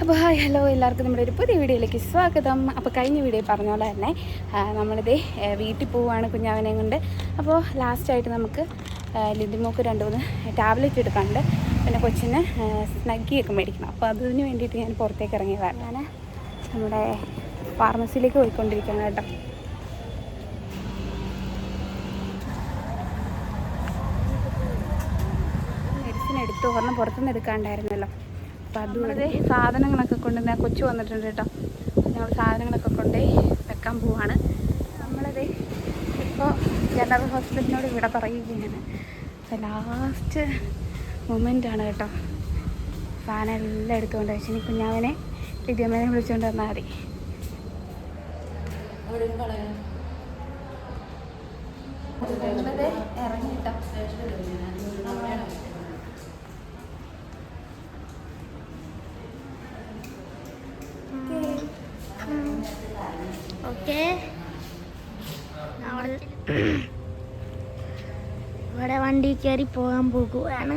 അപ്പോൾ hi hello എല്ലാവർക്കും നമ്മുടെ ഒരു പുതിയ വീഡിയോയിലേക്ക് സ്വാഗതം. അപ്പോൾ കഴിഞ്ഞ വീഡിയോ പറഞ്ഞ പോലെ തന്നെ നമ്മളിത് വീട്ടിൽ പോവുകയാണ് കുഞ്ഞാവനെയും കൊണ്ട്. അപ്പോൾ ലാസ്റ്റായിട്ട് നമുക്ക് ലിതിമോക്ക് 2-3 ടാബ്ലറ്റ് എടുക്കാനുണ്ട്, പിന്നെ കൊച്ചിന് സ്നഗ്ഗിയൊക്കെ മേടിക്കണം. അപ്പോൾ അതിന് വേണ്ടിയിട്ട് ഞാൻ പുറത്തേക്ക് ഇറങ്ങിയതാണ്. ഞാൻ നമ്മുടെ ഫാർമസിയിലേക്ക് പോയിക്കൊണ്ടിരിക്കുകയാണ് കേട്ടോ. മെഡിസിൻ എടുത്തു, ഒരെണ്ണം പുറത്തുനിന്ന് എടുക്കാണ്ടായിരുന്നല്ലോ. അപ്പോൾ അതുകൊണ്ട് സാധനങ്ങളൊക്കെ കൊണ്ടുവന്ന് കൊച്ചു വന്നിട്ടുണ്ട് കേട്ടോ. ഞങ്ങൾ സാധനങ്ങളൊക്കെ കൊണ്ടുപോയി വെക്കാൻ പോവാണ്. നമ്മളത് ഇപ്പോൾ ജനറൽ ഹോസ്പിറ്റലിനോട് ഇവിടെ പറയുകയാണ്. ലാസ്റ്റ് മൊമെൻ്റാണ് കേട്ടോ. സാധനം എല്ലാം എടുത്തുകൊണ്ട് വെച്ച് ഇനി കുഞ്ഞാവനെ ലിതിയമ്മേനെ വിളിച്ചുകൊണ്ട് വന്നാൽ മതി. ഇറങ്ങിട്ടോ. ഓക്കെ, ഇവിടെ വണ്ടി കയറി പോകാൻ പോകുകയാണ്.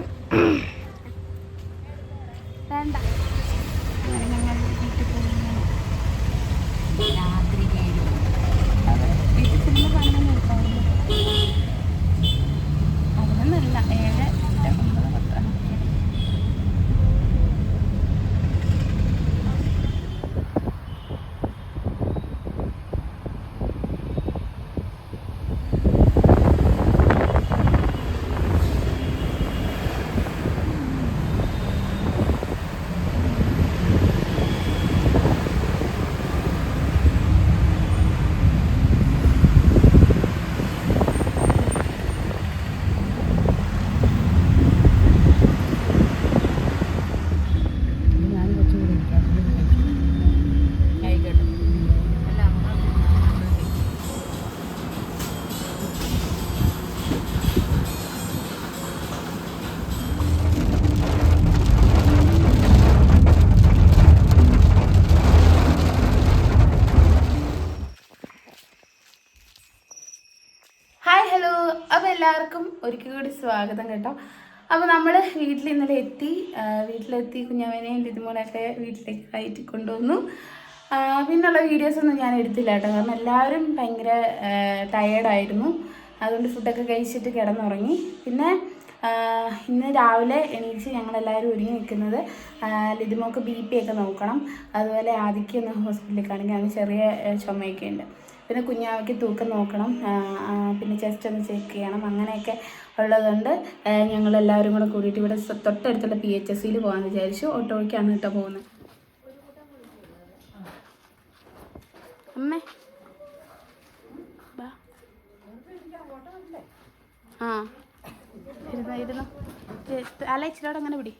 വേണ്ട, അങ്ങനെ ഞങ്ങൾ വീട്ടിൽ പോകുന്നു. രാത്രി വീട്ടിൽ ചെല്ലുന്ന സാധനം എടുക്കാറുണ്ട്. അതിനൊന്നല്ല, 7, 8, 9, 10. അപ്പോൾ എല്ലാവർക്കും ഒരിക്കൽ കൂടി സ്വാഗതം കേട്ടോ. അപ്പോൾ നമ്മൾ വീട്ടിലെത്തി കുഞ്ഞാവനെയും ലിതിമോനെയൊക്കെ വീട്ടിലേക്ക് കയറ്റി കൊണ്ടുവന്നു. പിന്നുള്ള വീഡിയോസൊന്നും ഞാൻ എടുത്തില്ല കേട്ടോ, കാരണം എല്ലാവരും ഭയങ്കര ടയേർഡായിരുന്നു. അതുകൊണ്ട് ഫുഡൊക്കെ കഴിച്ചിട്ട് കിടന്നുറങ്ങി. പിന്നെ ഇന്ന് രാവിലെ എണീച്ച് ഞങ്ങളെല്ലാവരും ഒരുങ്ങി നിൽക്കുന്നത് ലിതിമോക്ക് BP ഒക്കെ നോക്കണം. അതുപോലെ ആദിക്ക് ഒന്ന് ഹോസ്പിറ്റലിൽ കാണിക്കാൻ, അവന് ചെറിയ ചുമയൊക്കെ ഉണ്ട്. പിന്നെ കുഞ്ഞാവയ്ക്ക് തൂക്കം നോക്കണം, പിന്നെ ചെസ്റ്റ് ഒന്ന് ചെക്ക് ചെയ്യണം. അങ്ങനെയൊക്കെ ഉള്ളതുകൊണ്ട് ഞങ്ങളെല്ലാവരും കൂടെ കൂടിയിട്ട് ഇവിടെ തൊട്ടടുത്തുള്ള PHSയിൽ പോകാമെന്ന് വിചാരിച്ചു. ഓട്ടോയ്ക്കാണ് കേട്ടോ പോകുന്നത്. അമ്മേ ഇരുന്നു അല്ല, ഇച്ചിരിയോടെ അങ്ങനെ പിടി.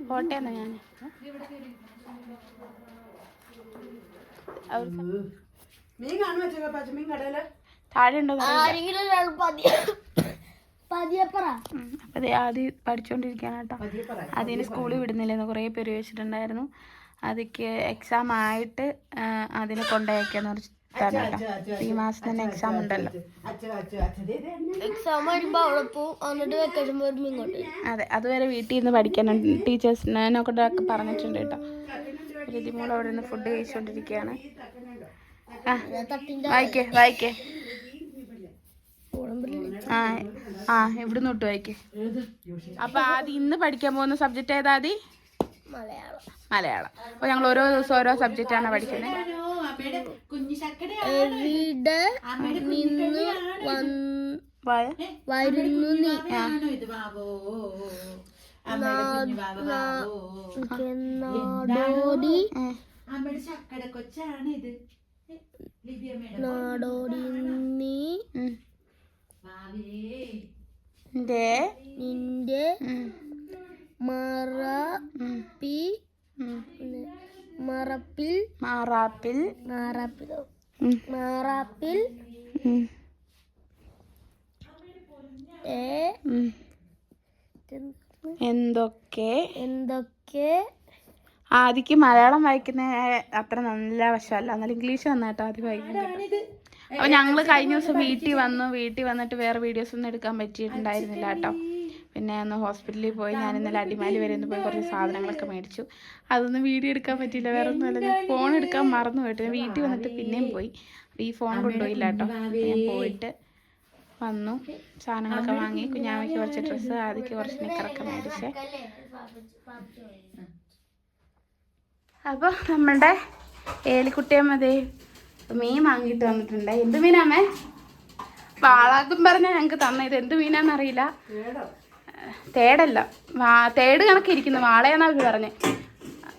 കോട്ടയെന്നാ ഞാൻ താഴെ ഉണ്ടോ. അപ്പൊ ആദ്യം പഠിച്ചോണ്ടിരിക്കാണ് കേട്ടോ. അതിന് സ്കൂളിൽ വിടുന്നില്ലെന്ന് കുറേ പേര് ചോദിച്ചിട്ടുണ്ടായിരുന്നു. അതൊക്കെ എക്സാം ആയിട്ട് അതിനെ കൊണ്ടയക്കാന്ന് പറഞ്ഞിട്ടാണ് കേട്ടോ. ഈ മാസം തന്നെ എക്സാം ഉണ്ടല്ലോ. അതെ, അതുവരെ വീട്ടിൽ നിന്ന് പഠിക്കാനുണ്ട്. ടീച്ചേഴ്സിനൊക്കെ പറഞ്ഞിട്ടുണ്ട് കേട്ടോ. ലിതിമോൾ അവിടെ നിന്ന് ഫുഡ് കഴിച്ചുകൊണ്ടിരിക്കുകയാണ്. വായിക്കേ ഇവിടുന്ന് തൊട്ട് വായിക്കേ. അപ്പൊ ആദ്യം ഇന്ന് പഠിക്കാൻ പോകുന്ന സബ്ജക്റ്റ് ഏതാ? മലയാളം. അപ്പൊ ഞങ്ങൾ ഓരോ ദിവസം ഓരോ സബ്ജക്റ്റാണ് പഠിക്കുന്നത്. മാറാപ്പിൽ എന്തൊക്കെ ആദിക്ക് മലയാളം വായിക്കുന്ന അത്ര നല്ല വശമല്ല, എന്നാലും ഇംഗ്ലീഷ് നന്നായിട്ട് ആദ്യം വായിക്കുന്നത്. അപ്പോൾ ഞങ്ങൾ കഴിഞ്ഞ ദിവസം വീട്ടിൽ വന്നിട്ട് വേറെ വീഡിയോസ് ഒന്നും എടുക്കാൻ പറ്റിയിട്ടുണ്ടായിരുന്നില്ല കേട്ടോ. പിന്നെ ഒന്ന് ഹോസ്പിറ്റലിൽ പോയി, ഞാൻ ഇന്നലെ അടിമാലി വരെ ഒന്ന് പോയി കുറച്ച് സാധനങ്ങളൊക്കെ മേടിച്ചു. അതൊന്നും വീഡിയോ എടുക്കാൻ പറ്റിയില്ല. വേറെ ഒന്നുമല്ല, ഞാൻ ഫോൺ എടുക്കാൻ മറന്നു പോയിട്ട് വീട്ടിൽ വന്നിട്ട് പിന്നെയും പോയി. ഈ ഫോൺ കൊണ്ടുപോയില്ല കേട്ടോ. ഞാൻ പോയിട്ട് വന്നു, സാധനങ്ങളൊക്കെ വാങ്ങി. കുഞ്ഞാമ്മയ്ക്ക് കുറച്ച് ഡ്രസ്സ്, ആദ്യക്ക് കുറച്ച് നിക്കറൊക്കെ മേടിച്ചേ. അപ്പോൾ നമ്മളുടെ ഏലിക്കുട്ടിയമ്മതേ മീൻ വാങ്ങിയിട്ട് വന്നിട്ടുണ്ട്. എന്ത് മീനാമേ? വാളാക്കും പറഞ്ഞാൽ ഞങ്ങൾക്ക് തന്ന. ഇത് എന്ത് മീനാന്നറിയില്ല. തേടല്ല, തേട് കണക്കിരിക്കുന്നു. വാളയാന്നാ അവർ പറഞ്ഞത്.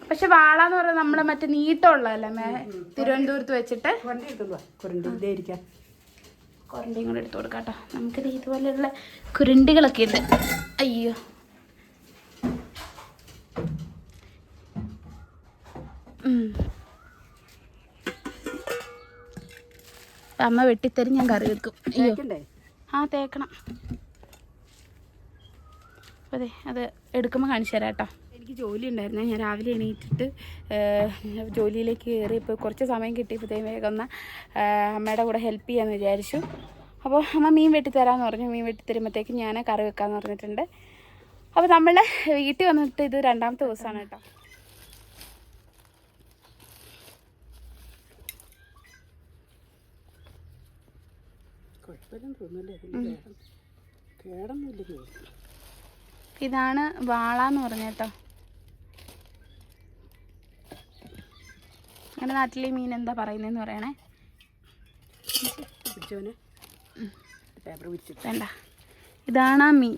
പക്ഷെ വാളാന്ന് പറഞ്ഞാൽ നമ്മളെ മറ്റേ നീട്ടമുള്ളതല്ലേ, തിരുവനന്തപുരത്ത് വെച്ചിട്ട്. കൊരണ്ടിയും കൂടെ എടുത്തു കൊടുക്കാം കേട്ടോ. നമുക്കിത് ഇതുപോലെയുള്ള കുരുണ്ടികളൊക്കെ ഉണ്ട്. അയ്യോ, അമ്മ വെട്ടിത്തരും, ഞാൻ കറി വെക്കും. അയ്യോ ആ തേക്കണം. അപ്പോൾ അതെ, അത് എടുക്കുമ്പോൾ കാണിച്ചു തരാം കേട്ടോ. എനിക്ക് ജോലി ഉണ്ടായിരുന്നു. ഞാൻ രാവിലെ എണീറ്റിട്ട് ജോലിയിലേക്ക് കയറി. ഇപ്പോൾ കുറച്ച് സമയം കിട്ടിയപ്പോഴത്തേക്കും വേഗം ഒന്ന് അമ്മയുടെ കൂടെ ഹെൽപ്പ് ചെയ്യാമെന്ന് വിചാരിച്ചു. അപ്പോൾ അമ്മ മീൻ വെട്ടിത്തരാമെന്ന് പറഞ്ഞു. മീൻ വെട്ടിത്തരുമ്പോഴത്തേക്കും ഞാൻ കറി വെക്കാമെന്ന് പറഞ്ഞിട്ടുണ്ട്. അപ്പോൾ നമ്മൾ വീട്ടിൽ വന്നിട്ട് ഇത് 2ാമത്തെ ദിവസമാണ് കേട്ടോ. ഇതാണ് വാളാന്ന് പറഞ്ഞ കേട്ടോ. ഞങ്ങളുടെ നാട്ടിലെ മീൻ എന്താ പറയുന്നതെന്ന് പറയണേ. വേണ്ട, ഇതാണ് ആ മീൻ.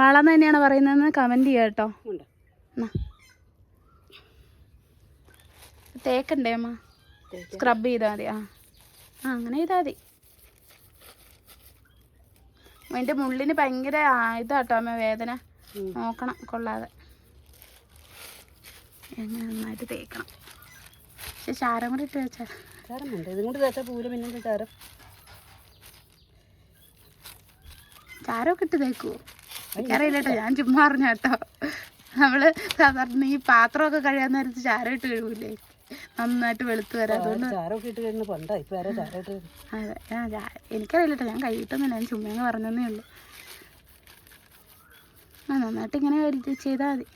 വാളാന്ന് തന്നെയാണ് പറയുന്നതെന്ന് കമൻറ്റ് ചെയ്യാം കേട്ടോ. തേക്കണ്ടേ അമ്മ? സ്ക്രബ് ചെയ്താൽ മതി. അങ്ങനെ ചെയ്താൽ മതി. അതിൻ്റെ മുള്ളിന് ഭയങ്കര ഇതാട്ടോ അമ്മ, വേദന. നോക്കണം കൊള്ളാതെ. എങ്ങനെ നന്നായിട്ട് തേക്കണം. പക്ഷെ ചാരം കൂടി ഇട്ട് വെച്ചാൽ ചാരമൊക്കെ ഇട്ട് തേക്കുവോ? എനിക്കറിയില്ല കേട്ടോ, ഞാൻ ചുമ്മാ അറിഞ്ഞ കേട്ടോ. നമ്മൾ സാധാരണ ഈ പാത്രമൊക്കെ കഴിയാൻ നേരത്ത് ചാരം ഇട്ട് കഴുകൂലേ, നന്നായിട്ട് വെളുത്ത് വരാം. അതുകൊണ്ട് അതെ, എനിക്കറിയില്ല കേട്ടോ, ഞാൻ കഴിയിട്ടൊന്നുമില്ല. ഞാൻ ചുമ്മാ പറഞ്ഞതേ ഉള്ളൂ. നന്നായിട്ട് ഇങ്ങനെ ചെയ്താൽ മതി.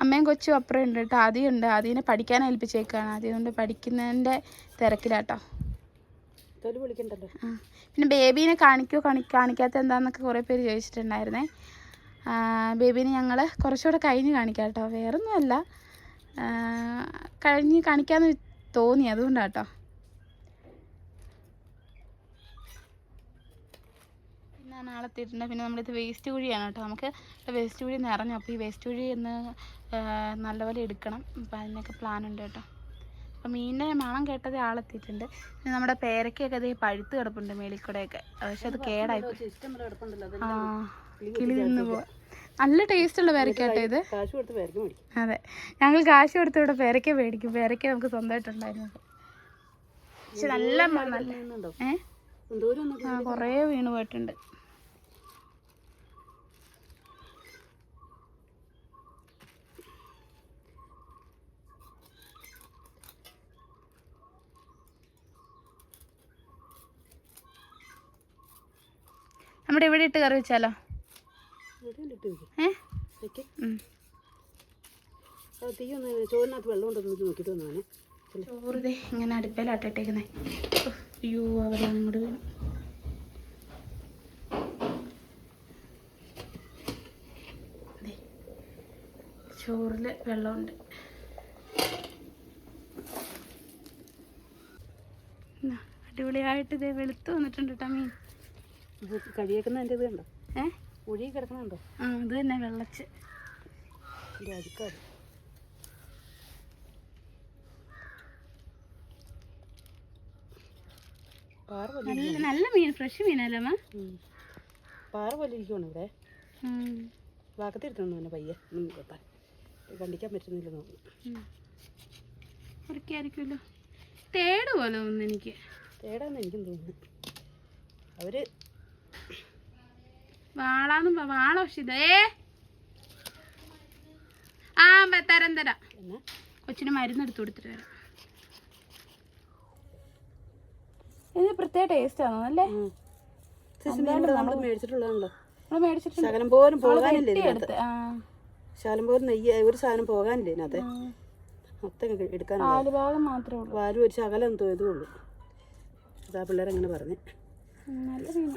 അമ്മയും കൊച്ചും അപ്പുറം ഉണ്ട് കേട്ടോ. ആദ്യമുണ്ട്, ആദ്യനെ പഠിക്കാൻ ഏൽപ്പിച്ചേക്കാണ്. ആദ്യം കൊണ്ട് പഠിക്കുന്നതിൻ്റെ തിരക്കിലാട്ടോ. പിന്നെ ബേബീനെ കാണിക്കാത്ത എന്താണെന്നൊക്കെ കുറേ പേര് ചോദിച്ചിട്ടുണ്ടായിരുന്നേ. ബേബീനെ ഞങ്ങൾ കുറച്ചുകൂടെ കഴിഞ്ഞ് കാണിക്കാം കേട്ടോ. വേറൊന്നുമല്ല, കഴിഞ്ഞ് കാണിക്കാമെന്ന് തോന്നി, അതുകൊണ്ടാട്ടോ. പിന്നെ നാളെത്തിയിട്ടുണ്ട്. പിന്നെ നമ്മളിത് വേസ്റ്റ് കുഴിയാണ് കേട്ടോ. നമുക്ക് വേസ്റ്റ് കുഴി നിറഞ്ഞു. അപ്പോൾ ഈ വേസ്റ്റ് കുഴി ഒന്ന് നല്ലപോലെ എടുക്കണം. അപ്പോൾ അതിനൊക്കെ പ്ലാൻ ഉണ്ട് കേട്ടോ. അപ്പോൾ മീനിൻ്റെ മണം കേട്ടത് ആളെത്തിയിട്ടുണ്ട്. പിന്നെ നമ്മുടെ പേരയ്ക്കൊക്കെ അത് പഴുത്ത് കിടപ്പുണ്ട് മേളിൽ കൂടെയൊക്കെ. പക്ഷെ അത് കേടായി, കിളി നിന്ന് പോവാ. നല്ല ടേസ്റ്റുള്ള പേരയ്ക്കാട്ടോ ഇത്. അതെ, ഞങ്ങൾ കാശ് കൊടുത്ത് ഇവിടെ പേരയ്ക്ക മേടിക്കും. പേരയ്ക്ക നമുക്ക് സ്വന്തമായിട്ടുണ്ടായിരുന്നു. പക്ഷെ നല്ല കുറേ വീണ് പോയിട്ടുണ്ട്. നമ്മുടെ ഇവിടെ ഇട്ട് കറി വെച്ചാലോ? ചോറ് ഇങ്ങനെ അടുപ്പയിലാട്ടിട്ടേക്കുന്നേ. അയ്യോ, അവിടെ അങ്ങോട്ട് വീണു. ചോറിൽ വെള്ളമുണ്ട്. അടിപൊളിയായിട്ട് ഇതേ വെളുത്ത് വന്നിട്ടുണ്ട് കേട്ടോ മീൻ. കഴിയേക്കുന്നതിൻ്റെ ഇത് കണ്ടോ? ഒഴുകി കിടക്കണുണ്ടോ? അത് തന്നെ വെള്ളച്ച്. നല്ല മീൻ, ഫ്രഷ് മീനല്ലേ അമ്മ? പാറ പോലെ ഇരിക്കുവാണ് ഇവിടെ. വാക്കത്തിരുത്തണം തന്നെ പയ്യെ, കണ്ടിക്കാൻ പറ്റുന്നില്ല നോക്കുന്നു. ഉറക്കിയായിരിക്കുമല്ലോ. തേട് പോലെ തോന്നുന്നു എനിക്ക്. തേടാന്ന് എനിക്കും തോന്നുന്നു. അവര് വാളാന്ന് വാള പക്ഷേ തരാം കൊച്ചിന് മരുന്ന് എടുത്ത് കൊടുത്തിട്ട് വരാം. ഇത് പ്രത്യേക ടേസ്റ്റ് ആണോ അല്ലേ? നമ്മൾ മേടിച്ചിട്ടുള്ളതാണല്ലോ. മേടിച്ചിട്ടുണ്ട്. ശകലം പോലും പോകാനില്ലേ ഇതിനകത്ത്. ശകലം പോലും നെയ്യ് ഒരു സാധനം പോകാനില്ലേ ഇതിനകത്ത്. മൊത്തം എടുക്കാനുള്ള പാലുഭാഗം മാത്രമേ ഉള്ളൂ. പാലും ഒരു ശകലം തോതുള്ളൂ. അതാ പിള്ളേരങ്ങനെ പറഞ്ഞ്. നല്ല മീൻ,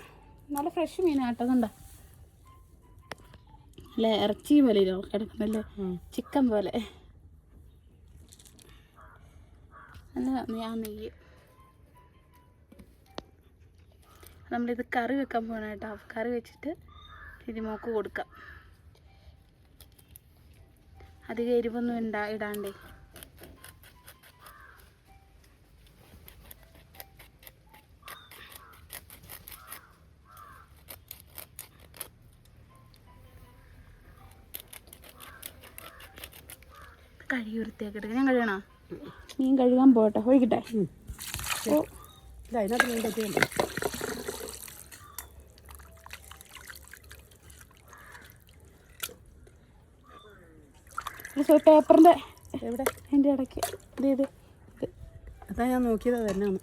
നല്ല ഫ്രഷ് മീനാട്ടോ. കണ്ട അല്ലേ, ഇറച്ചി പോലെ കിടക്കുന്നല്ലേ, ചിക്കൻ പോലെ. നല്ല ആ നെയ്യ്. നമ്മളിത് കറി വെക്കാൻ പോകണം കേട്ടോ. കറി വെച്ചിട്ട് തിരുമോക്ക് കൊടുക്കാം. അധികം എരിവൊന്നും ഇടാണ്ടേ. കഴുകി വൃത്തിയാക്കി എടുക്കാം. ഞാൻ കഴുകണോ? മീൻ കഴുകാൻ പോട്ടെ. ഒഴിക്കട്ടെ. ഓ ഇല്ല, അതിനകത്ത് മീൻ പറ്റിയുണ്ട്. പേപ്പറിൻ്റെ എവിടെ? അതിൻ്റെ ഇടയ്ക്ക് ഇത് അതാ ഞാൻ നോക്കിയത്. തന്നെയാണ്.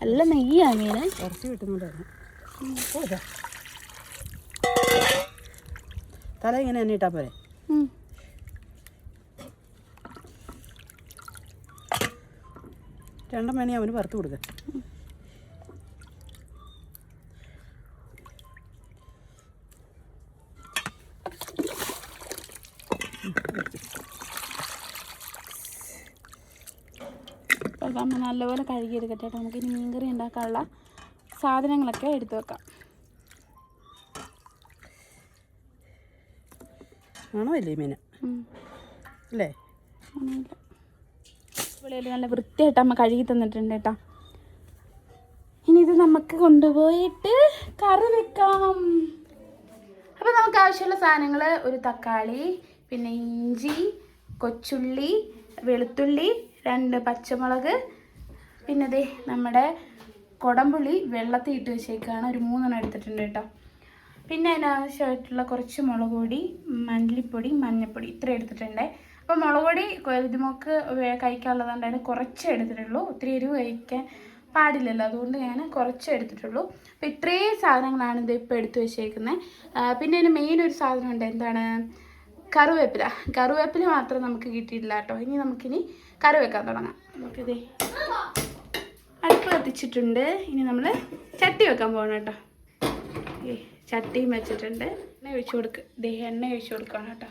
നല്ല നെയ്യാ മീന്. ഇറച്ചി കിട്ടുന്നുണ്ടായിരുന്നു. തല ഇങ്ങനെ തന്നെ ഇട്ടാ പോരെ? രണ്ടും വേണേ അവന് വറുത്ത് കൊടുക്ക. അപ്പം അമ്മ നല്ലപോലെ കഴുകിയെടുക്കട്ടെ കേട്ടോ. നമുക്കിനി മീൻകറി ഉണ്ടാക്കാനുള്ള സാധനങ്ങളൊക്കെ എടുത്തു വെക്കാം. ആണോ ഇല്ലേ മീൻ അല്ലേ? ഇവിടെ നല്ല വൃത്തിയായിട്ട് അമ്മ കഴുകി തന്നിട്ടുണ്ട് കേട്ടോ. ഇനി ഇത് നമുക്ക് കൊണ്ടുപോയിട്ട് കറി വെക്കാം. അപ്പം നമുക്ക് ആവശ്യമുള്ള സാധനങ്ങൾ: ഒരു തക്കാളി, പിന്നെ ഇഞ്ചി, കൊച്ചുള്ളി, വെളുത്തുള്ളി, 2 പച്ചമുളക്, പിന്നെ ദേ നമ്മുടെ കുടംപുളി വെള്ളത്തിൽ ഇട്ട് വെച്ചേക്കാണ്. ഒരു 3 എടുത്തിട്ടുണ്ട് കേട്ടോ. പിന്നെ അതിനാവശ്യമായിട്ടുള്ള കുറച്ച് മുളക് പൊടി, മല്ലിപ്പൊടി, മഞ്ഞൾപ്പൊടി, ഇത്ര എടുത്തിട്ടുണ്ട്. അപ്പോൾ മുളക് പൊടി ഇതിമൊക്കെ കഴിക്കാനുള്ളതുകൊണ്ടാണ് കുറച്ച് എടുത്തിട്ടുള്ളൂ. ഒത്തിരി എരിവ് കഴിക്കാൻ പാടില്ലല്ലോ, അതുകൊണ്ട് ഞാൻ കുറച്ച് എടുത്തിട്ടുള്ളൂ. അപ്പോൾ ഇത്രയും സാധനങ്ങളാണ് ഇത് ഇപ്പോൾ എടുത്ത് വെച്ചേക്കുന്നത്. പിന്നെ അതിന് മെയിൻ ഒരു സാധനമുണ്ട്. എന്താണ്? കറിവേപ്പില. കറിവേപ്പില മാത്രം നമുക്ക് കിട്ടിയിട്ടില്ല കേട്ടോ. ഇനി നമുക്കിനി കറി വെക്കാൻ തുടങ്ങാം. നമുക്കിത് അടുപ്പ് കത്തിച്ചിട്ടുണ്ട്. ഇനി നമ്മൾ ചട്ടി വെക്കാൻ പോകണം കേട്ടോ. ചട്ടിയും വെച്ചിട്ടുണ്ട്. എണ്ണ ഒഴിച്ചു കൊടുക്കുക. എണ്ണ ഒഴിച്ചു കൊടുക്കണം കേട്ടോ.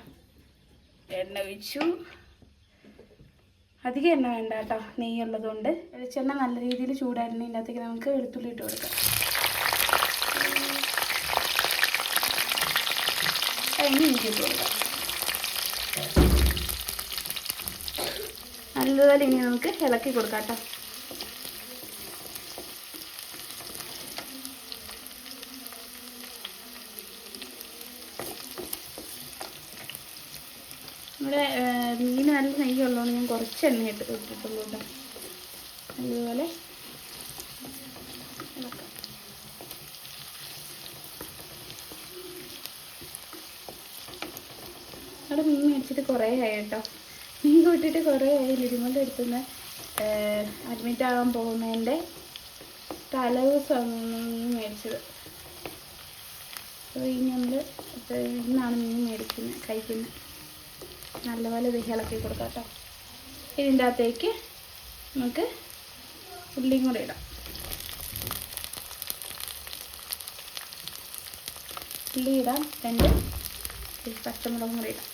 എണ്ണ ഒഴിച്ചു. അധികം എണ്ണ വേണ്ട കേട്ടോ, നെയ്യുള്ളതുകൊണ്ട്. വെളിച്ചെണ്ണ നല്ല രീതിയിൽ ചൂടായിരുന്നു. ഇതിനകത്തേക്ക് നമുക്ക് വെളുത്തുള്ളി ഇട്ട് കൊടുക്കാം. ഇനി ഇഞ്ചി ഇട്ട് കൊടുക്കാം. നല്ലതുപോലെ ഇനി നമുക്ക് ഇളക്കി കൊടുക്കാം കേട്ടോ. ഇവിടെ മീൻ നല്ല നെയ്യുള്ളതുകൊണ്ട് ഞാൻ കുറച്ച് എണ്ണ ഇട്ടിട്ടുള്ളൂ കേട്ടോ. അതുപോലെ അവിടെ മീൻ മേടിച്ചിട്ട് കുറേ ആയി കേട്ടോ. മീൻ കൂട്ടിയിട്ട് കുറേ ആയി. ലിരിമോളുടെ അടുത്തുനിന്ന് അഡ്മിറ്റ് ആകാൻ പോകുന്നതിൻ്റെ തലേദിവസമാണ് മീൻ മേടിച്ചത്. അപ്പോൾ ഇനി നമ്മൾ ഇന്നാണ് മീൻ കഴിക്കുന്നത്. നല്ലപോലെ ഇളക്കി കൊടുക്കാം കേട്ടോ. ഇതിൻ്റെ അകത്തേക്ക് നമുക്ക് ഉള്ളിയും കൂടെ ഇടാം. ഉള്ളി ഇടാം. 2 പച്ചമുളകും കൂടെ ഇടാം.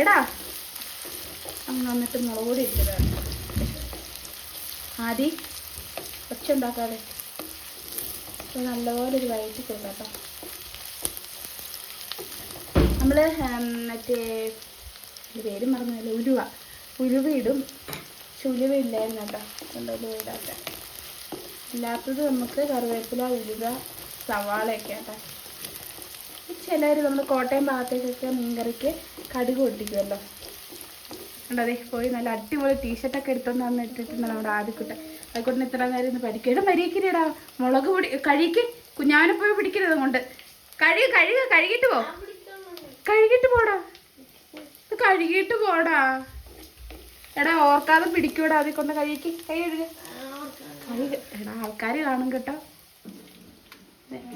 എടാ അങ്ങ് വന്നിട്ട് മുളക് പൊടി ഇട്ടതാണ്. ആദ്യം ഒച്ചുണ്ടാക്കാതെ നല്ലപോലെ ഒരു വഴറ്റി കൊടുക്കാം കേട്ടോ. നമ്മൾ മറ്റേ പേര് മറന്നല്ലോ, ഉലുവ ഇടും. പക്ഷെ ഉലുവ ഇല്ലായിരുന്നു കേട്ടോ, അതുകൊണ്ട് ഉലുവ ഇടാത്ത. ഇല്ലാത്തത് നമുക്ക് കറിവേപ്പില, ഉലുവ, സവാളയൊക്കെ കേട്ടോ. ചിലർ നമ്മൾ കോട്ടയം ഭാഗത്തേക്കൊക്കെ മീൻകറിക്ക് കടുക് പൊട്ടിക്കുമല്ലോ. ഉണ്ടതേ പോയി നല്ല അടിപൊളി ടീഷർട്ടൊക്കെ എടുത്തോണ്ട് വന്ന് ഇട്ടിട്ടുണ്ട് നമ്മുടെ ആദ്യക്കുട്ടൻ. ആദ്യക്കുട്ടൻ ഇത്ര നേരം ഇന്ന് പരിക്കേടും പരിക്കില്ലടാ. മുളക് പൊടി കഴിക്ക്, കുഞ്ഞാവനെ പോയി പിടിക്കരുത് കൊണ്ട്. കഴുകിട്ട് പോ, കഴുകിട്ട് പോടാ, കഴുകിട്ട് പോടാ. എടാ ഓർക്കാതെ പിടിക്കൂടാ, അതിൽ കൊണ്ട് കഴുകി കൈ കഴുക. എടാ ആൾക്കാർ കാണും കേട്ടോ.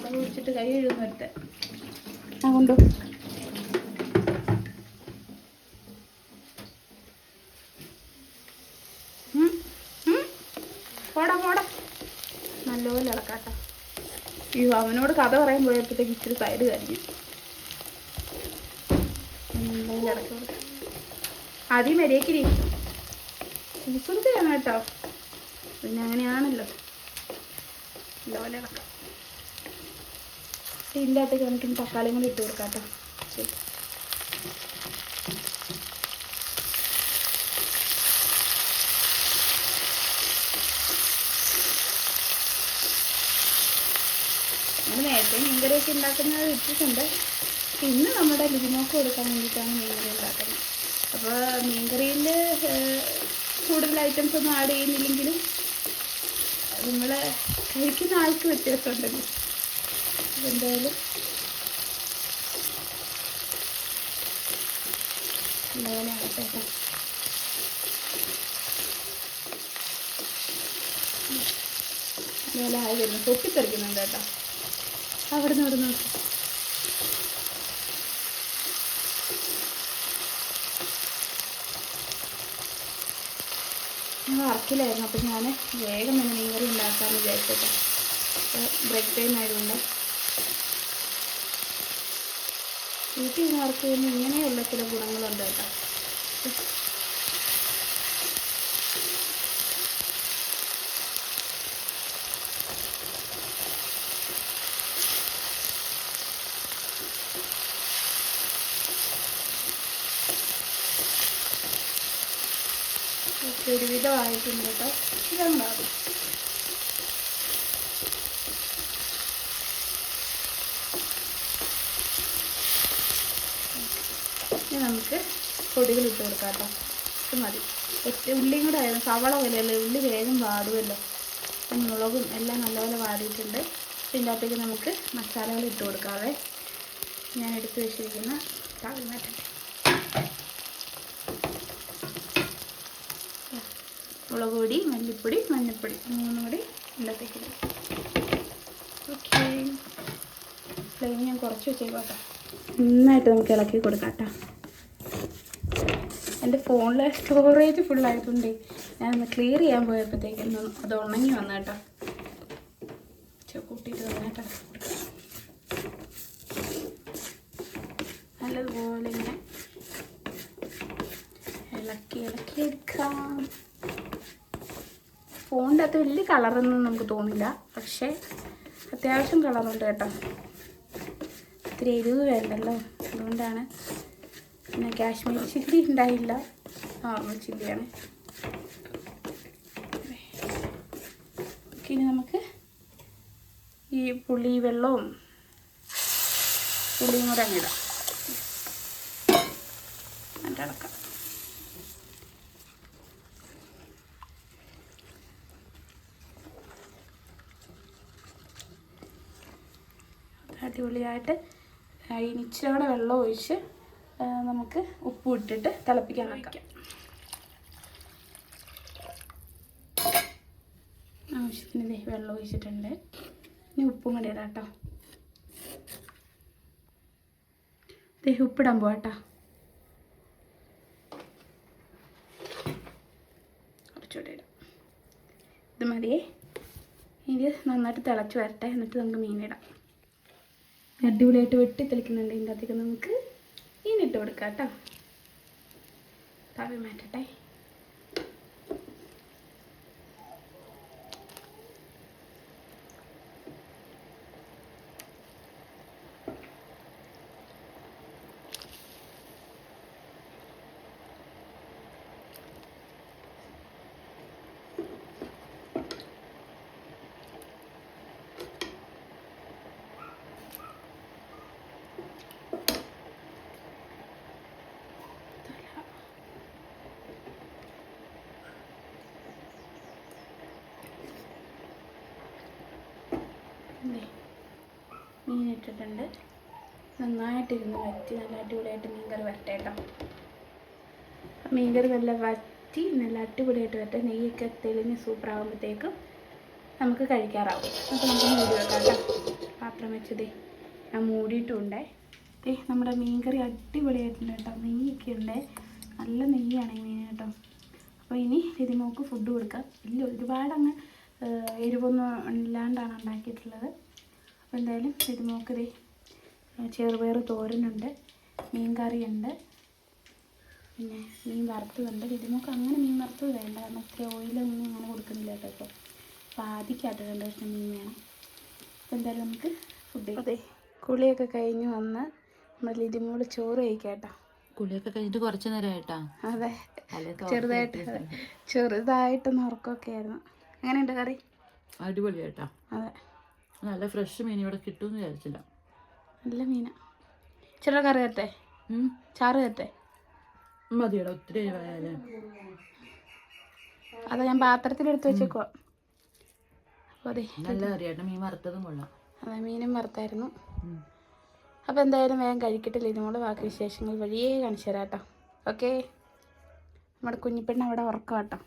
കുടിച്ചിട്ട് കൈ കഴുകുന്ന ഒരുത്തെ ആ കൊണ്ടു. പോടാ നല്ലപോലെ ഇളക്കാട്ടോ. ഈ അവനോട് കഥ പറയാൻ പോയപ്പോഴത്തേക്ക് ഇച്ചിരി സൈഡ് കഴിഞ്ഞു. നല്ലപോലെ ഇളക്കി കൊടുക്കാം. ആദ്യം മര്യാദക്കിരി കുറുക്ക് വേണം കേട്ടോ, പിന്നെ അങ്ങനെയാണല്ലോ. നല്ലപോലെ ഇളക്കാം. ഇതിൻ്റകത്തേക്ക് നമുക്ക് തക്കാളിയും കൂടി ഇട്ട് കൊടുക്കാം കേട്ടോ. ശരി, നമ്മൾ നേരത്തെ മീൻകറിയൊക്കെ ഉണ്ടാക്കുന്നത് ഇട്ടിട്ടുണ്ട്. ഇന്ന് നമ്മുടെ ലിജിമോക്ക് കൊടുക്കാൻ വേണ്ടിയിട്ടാണ് മീൻകറി ഉണ്ടാക്കുന്നത്. അപ്പോൾ മീൻകറിയിൽ കൂടുതൽ ഐറ്റംസ് ഒന്നും ആഡ് ചെയ്യുന്നില്ലെങ്കിലും നമ്മൾ കഴിക്കുന്ന ആൾക്ക് വ്യത്യാസമുണ്ടല്ലോ. എന്തായാലും നല്ലപോലെ ആകട്ടെ കേട്ടോ. നല്ലപോലെ ആയി വരുന്നു, പൊട്ടിത്തെറിക്കുന്നുണ്ട് കേട്ടോ. അവിടെ നിന്ന് നോക്കി. ഞാൻ വർക്കിലായിരുന്നു, അപ്പം ഞാൻ വേഗം തന്നെ മീൻകറി ഉണ്ടാക്കാമെന്ന് വിചാരിച്ചേട്ടോ. ബ്രേക്ക് ടൈം ആയതുകൊണ്ട് വീട്ടിൽ നിന്ന് വർക്ക് ചെയ്യുന്ന ഇങ്ങനെയുള്ള ചില ഗുണങ്ങളുണ്ട് കേട്ടോ. ഒരുവിധമായിട്ടുണ്ട് കേട്ടോ. ഇതുണ്ടാകും. ഇനി നമുക്ക് പൊടികൾ ഇട്ട് കൊടുക്കാം കേട്ടോ. ഇത് മതി. ഉള്ളിയും കൂടെ ആയിരുന്നു, സവാള പോലെയല്ലേ, ഉള്ളി വേഗം വാടുമല്ലോ. മുളകും എല്ലാം നല്ലപോലെ വാടിയിട്ടുണ്ട്. ഇതിൻ്റെ അകത്തേക്ക് നമുക്ക് മസാലകൾ ഇട്ട് കൊടുക്കാതെ ഞാൻ എടുത്ത് വെച്ചിരിക്കുന്ന തവി മാറ്റട്ടെ. മുളക് പൊടി, മല്ലിപ്പൊടി, മഞ്ഞൾപ്പൊടി 3 കൂടി ഇതിനകത്തേക്ക് ഇടും. ഓക്കെ, ഫ്ലെയിം ഞാൻ കുറച്ച് വെച്ചേക്കോട്ടെ. നന്നായിട്ട് നമുക്ക് ഇളക്കി കൊടുക്കാം കേട്ടോ. എൻ്റെ ഫോണിലെ സ്റ്റോറേജ് ഫുള്ളായിട്ടുണ്ട്. ഞാനൊന്ന് ക്ലിയർ ചെയ്യാൻ പോയപ്പോഴത്തേക്കും അത് ഉണങ്ങി വന്നു കേട്ടോ. കൂട്ടിയിട്ട് വന്നേട്ടോ. നല്ലതുപോലെ ഇങ്ങനെ ഇളക്കി എടുക്കാം. ഫോണിൻ്റെ അകത്ത് വലിയ കളറൊന്നും നമുക്ക് തോന്നില്ല, പക്ഷേ അത്യാവശ്യം കളറുണ്ട് കേട്ടോ. ഇത്തിരി എരിവ് വേണ്ടല്ലോ, അതുകൊണ്ടാണ്. പിന്നെ കാശ്മീരി ചില്ലി ഉണ്ടായില്ല, നോർമൽ ചില്ലിയാണ്. ഇനി നമുക്ക് ഈ വെള്ളവും പുളിയും കൂടെ അങ്ങിടാം. എന്നിട്ട് ഇളക്കാം. അടിപൊളിയായിട്ട് ഇനി ഇച്ചിരി കൂടെ വെള്ളം ഒഴിച്ച് നമുക്ക് ഉപ്പ് ഇട്ടിട്ട് തിളപ്പിക്കാൻ വയ്ക്കാം. ആവശ്യത്തിന് വെള്ളം ഒഴിച്ചിട്ടുണ്ട്. ഇനി ഉപ്പും കൂടെ ഇടാം കേട്ടോ. ഉപ്പിടാൻ പോവാട്ടോ. കുറച്ചുകൂടെ ഇടാം. ഇത് മതിയേ. ഇത് നന്നായിട്ട് തിളച്ച് വരട്ടെ, എന്നിട്ട് നമുക്ക് മീനിടാം. അടിപൊളിയായിട്ട് വെട്ടി തെളിക്കുന്നുണ്ട്. ഇതിൻ്റെ അകത്തേക്ക് നമുക്ക് മീനിട്ട് കൊടുക്കാം കേട്ടോ. തവി മാറ്റട്ടെ. മീൻ ഇട്ടിട്ടുണ്ട്. നന്നായിട്ടിരുന്ന് വറ്റി നല്ല അടിപൊളിയായിട്ട് മീൻകറി വരട്ടെ കേട്ടോ. മീൻകറി നല്ല വറ്റി നല്ല അടിപൊളിയായിട്ട് വരട്ടെ. നെയ്യൊക്കെ തെളിഞ്ഞ് സൂപ്പറാകുമ്പോഴത്തേക്കും നമുക്ക് കഴിക്കാറാവും. അപ്പോൾ നമുക്ക് മൂടി വെക്കാം കേട്ടോ. പാത്രം വെച്ചതേ ഞാൻ മൂടിയിട്ടുണ്ടേ. നമ്മുടെ മീൻകറി അടിപൊളിയായിട്ടുണ്ട് കേട്ടോ. നെയ്യൊക്കെ ഉണ്ട്, നല്ല നെയ്യാണ് ഈ മീൻ കേട്ടോ. അപ്പോൾ ഇനി ഇതിനോക്ക് ഫുഡ് കൊടുക്കാം. ഇല്ല ഒരുപാടങ്ങ് എരിവൊന്നും ഇല്ലാണ്ടാണ് ഉണ്ടാക്കിയിട്ടുള്ളത്. അപ്പോൾ എന്തായാലും ഇതിനോക്കതേ ചെറുപയർ തോരനുണ്ട്, മീൻ കറിയുണ്ട്, പിന്നെ മീൻ വറുത്തതുണ്ട്. ഇതിനൊക്കെ അങ്ങനെ മീൻ വറുത്തത് വേണ്ട, കാരണം ഒത്തിരി ഓയിലൊന്നും അങ്ങനെ കൊടുക്കുന്നില്ല കേട്ടോ. ഇപ്പോൾ പാതിക്കാട്ട് 2 കഷ്ണം മീൻ വേണം. അപ്പോൾ എന്തായാലും നമുക്ക് ഫുഡ്. അതെ, കുളിയൊക്കെ കഴിഞ്ഞ് വന്ന് നമ്മൾ ലിതിമോള് ചോറ് കഴിക്കാം കേട്ടോ. കുളിയൊക്കെ കഴിഞ്ഞിട്ട് കുറച്ച് നേരമായിട്ടാ. അതെ, ചെറുതായിട്ടൊന്ന് ഉറക്കമൊക്കെ ആയിരുന്നു. എങ്ങനെയുണ്ട് കറി? അടിപൊളിയായിട്ടാ. അതെ, നല്ല ഫ്രഷ് മീൻ ഇവിടെ കിട്ടുമെന്ന് വിചാരിച്ചില്ല. നല്ല മീനാ. ചെറു കറി തരട്ടെ? ചാറ് തരട്ടെ? മതിയടാ, ഒത്തിരി എരിവായാലേ. അതാ ഞാൻ പാത്രത്തിലെടുത്ത് വെച്ചേക്കുവാ. അപ്പോൾ അതെ, നല്ല കറിയായിട്ട് മീൻ വറുത്തതും കൊള്ളാം. അതെ, മീനും വറുത്തായിരുന്നു. അപ്പോൾ എന്തായാലും വേഗം കഴിക്കട്ടില്ല. ഇതിനോട് ബാക്കി വിശേഷങ്ങൾ വഴിയേ കാണിച്ചു തരാം കേട്ടോ. ഓക്കെ, നമ്മുടെ കുഞ്ഞിപ്പെണ്ണ് അവിടെ ഉറക്കാം കേട്ടോ.